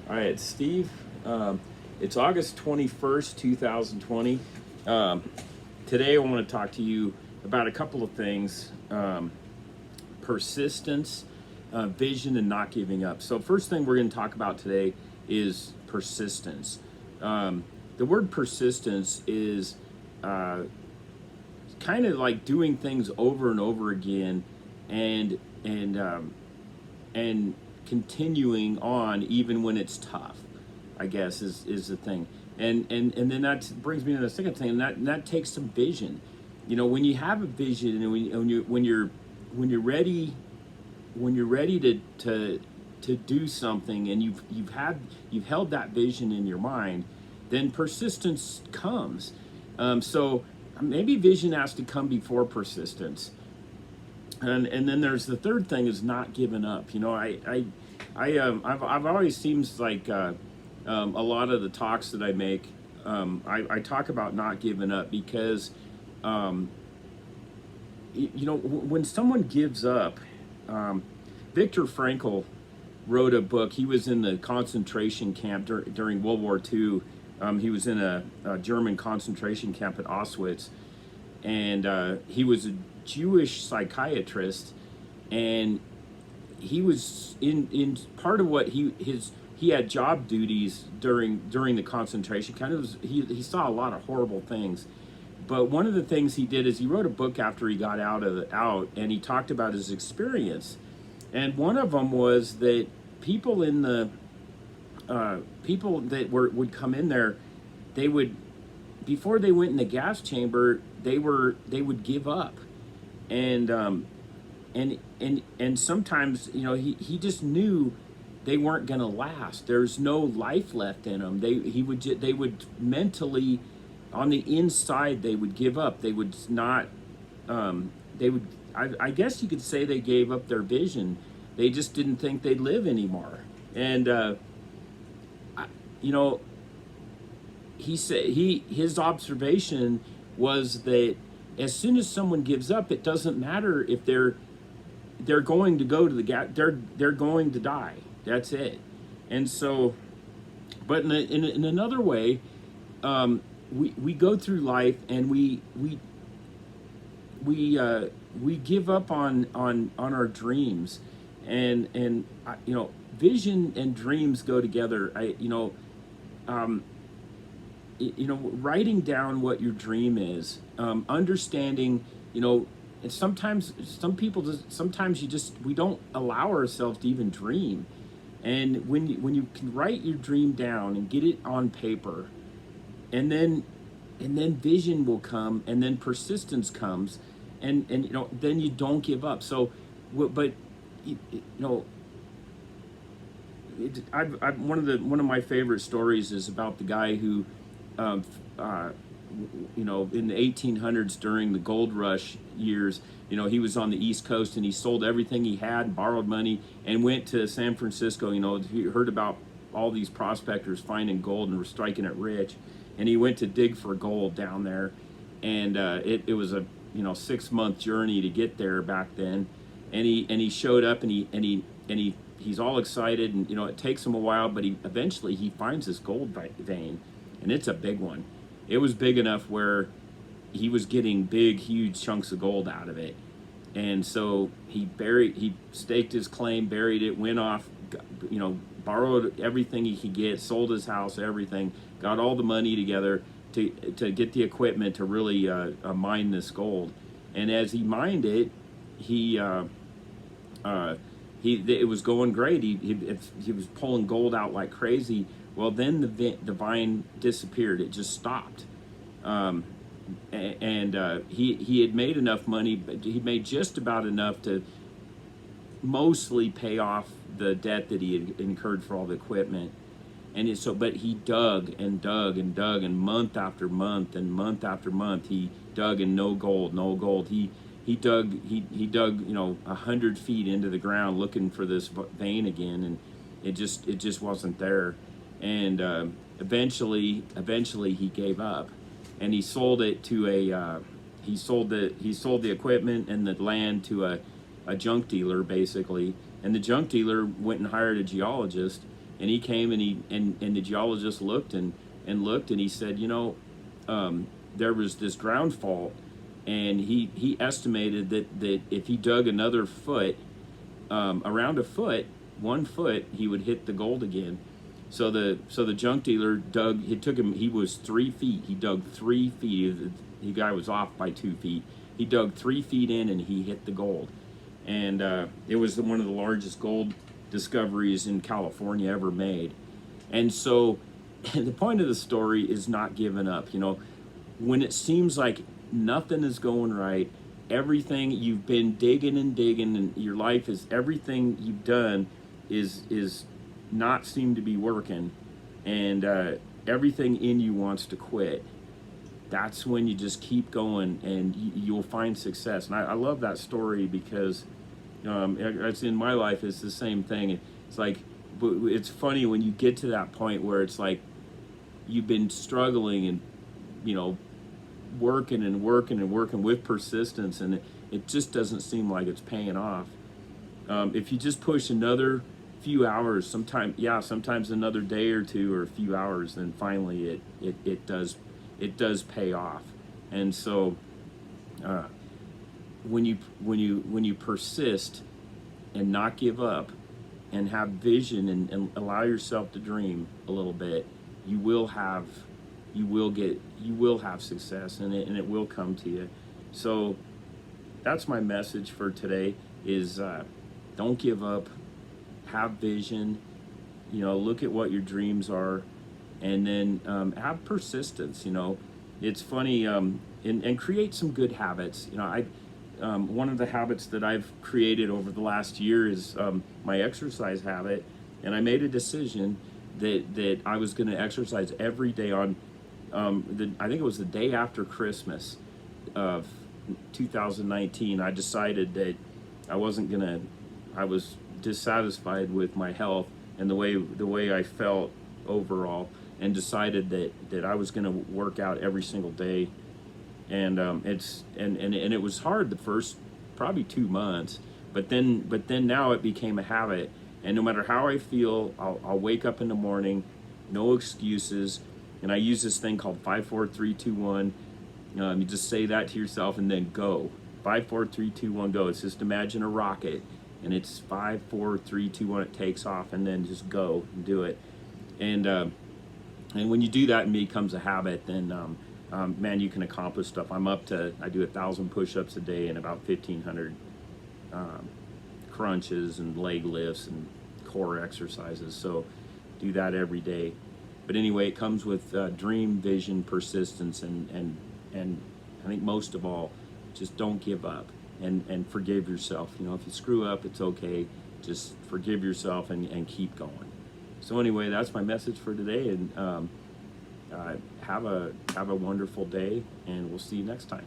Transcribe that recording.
All right, Steve. It's August 21st, 2020. Um, Today, I want to talk to you about a couple of things: persistence, vision, and not giving up. So, first thing we're going to talk about today is persistence. Um, the word persistence is uh, kind of like doing things over and over again, and and um, and continuing on even when it's tough, I guess is the thing. And then that brings me to the second thing, and that takes some vision. When you have a vision, and when you're ready, to do something, and you've held that vision in your mind, then persistence comes. So maybe vision has to come before persistence. And then there's the third thing, is not giving up. I've always seems like a lot of the talks that I make, I talk about not giving up because um, when someone gives up, um, Viktor Frankl wrote a book. He was in the concentration camp during World War II. He was in a German concentration camp at Auschwitz, and he was a Jewish psychiatrist, and he was in part of what he had job duties during the concentration camp. He saw a lot of horrible things, but one of the things he did is he wrote a book after he got out, and he talked about his experience, and one of them was that people in the people that would come in there, they would, before they went in the gas chamber, they would give up, and and sometimes he just knew they weren't going to last. There's no life left in them. They would mentally, on the inside, they would give up. They would not. They would. I guess you could say they gave up their vision. They just didn't think they'd live anymore. And you know, he said his observation was that as soon as someone gives up, it doesn't matter if they're going to go to the gas. They're going to die. That's it. And so, but in another way, we go through life, and we give up on our dreams, and vision and dreams go together. Um, writing down what your dream is, understanding, and sometimes sometimes we don't allow ourselves to even dream. And when you can write your dream down and get it on paper, and then vision will come, and then persistence comes, and then you don't give up. So, but you know one of my favorite stories is about the guy who, um, uh, in the 1800s, during the gold rush years, he was on the East Coast, and he sold everything he had, borrowed money, and went to San Francisco. He heard about all these prospectors finding gold and were striking it rich, and he went to dig for gold down there, and it was a 6-month journey to get there back then, and he showed up, and he's all excited, and it takes him a while, but eventually he finds this gold vein, and it's a big one. It was big enough where he was getting big, huge chunks of gold out of it. And so he staked his claim, buried it, went off, borrowed everything he could get, sold his house, everything, got all the money together to get the equipment to really mine this gold. And as he mined it, it was going great. He was pulling gold out like crazy. Well, then the vine disappeared. It just stopped. And he had made enough money, but he made just about enough to mostly pay off the debt that he had incurred for all the equipment. But he dug and dug and dug, and month after month and month after month, he dug, and no gold, no gold. He dug 100 feet into the ground looking for this vein again, and it just wasn't there. And eventually he gave up, and he sold it to he sold the equipment and the land to a junk dealer, basically. And the junk dealer went and hired a geologist, And he came and the geologist looked and looked, and he said, there was this ground fault, and he estimated that if he dug another foot, around a foot, 1 foot, he would hit the gold again. So the junk dealer dug. It took him. He was 3 feet. He dug 3 feet. The guy was off by 2 feet. He dug 3 feet in, and he hit the gold. And it was one of the largest gold discoveries in California ever made. And so, the point of the story is not giving up. When it seems like nothing is going right, everything you've been digging and digging, and your life is everything you've done is not seem to be working, and everything in you wants to quit. That's when you just keep going, and you'll find success. And I love that story because it's in my life. It's the same thing. It's like, but it's funny when you get to that point where it's like you've been struggling and working and working and working with persistence, and it just doesn't seem like it's paying off. If you just push another few hours, sometimes another day or two or a few hours, then finally it does pay off. And so when you persist and not give up and have vision and allow yourself to dream a little bit, you will have success, and it will come to you. So that's my message for today is don't give up, have vision, look at what your dreams are, and then have persistence. It's funny, and create some good habits. One of the habits that I've created over the last year is my exercise habit, and I made a decision that I was going to exercise every day on I think it was the day after Christmas of 2019. I decided that I was dissatisfied with my health and the way I felt overall, and decided that I was going to work out every single day. And it was hard the first probably 2 months, but then now it became a habit. And no matter how I feel, I'll wake up in the morning, no excuses. And I use this thing called 5, 4, 3, 2, 1. You just say that to yourself and then go. 5, 4, 3, 2, 1, go. It's just imagine a rocket, and it's 5, 4, 3, 2, 1. It takes off, and then just go and do it. And when you do that and it becomes a habit, then man, you can accomplish stuff. I do 1,000 push-ups a day and about 1,500 crunches and leg lifts and core exercises. So do that every day. But anyway, it comes with dream, vision, persistence, and I think most of all, just don't give up and forgive yourself. If you screw up, it's okay. Just forgive yourself and keep going. So anyway, that's my message for today, and have a wonderful day, and we'll see you next time.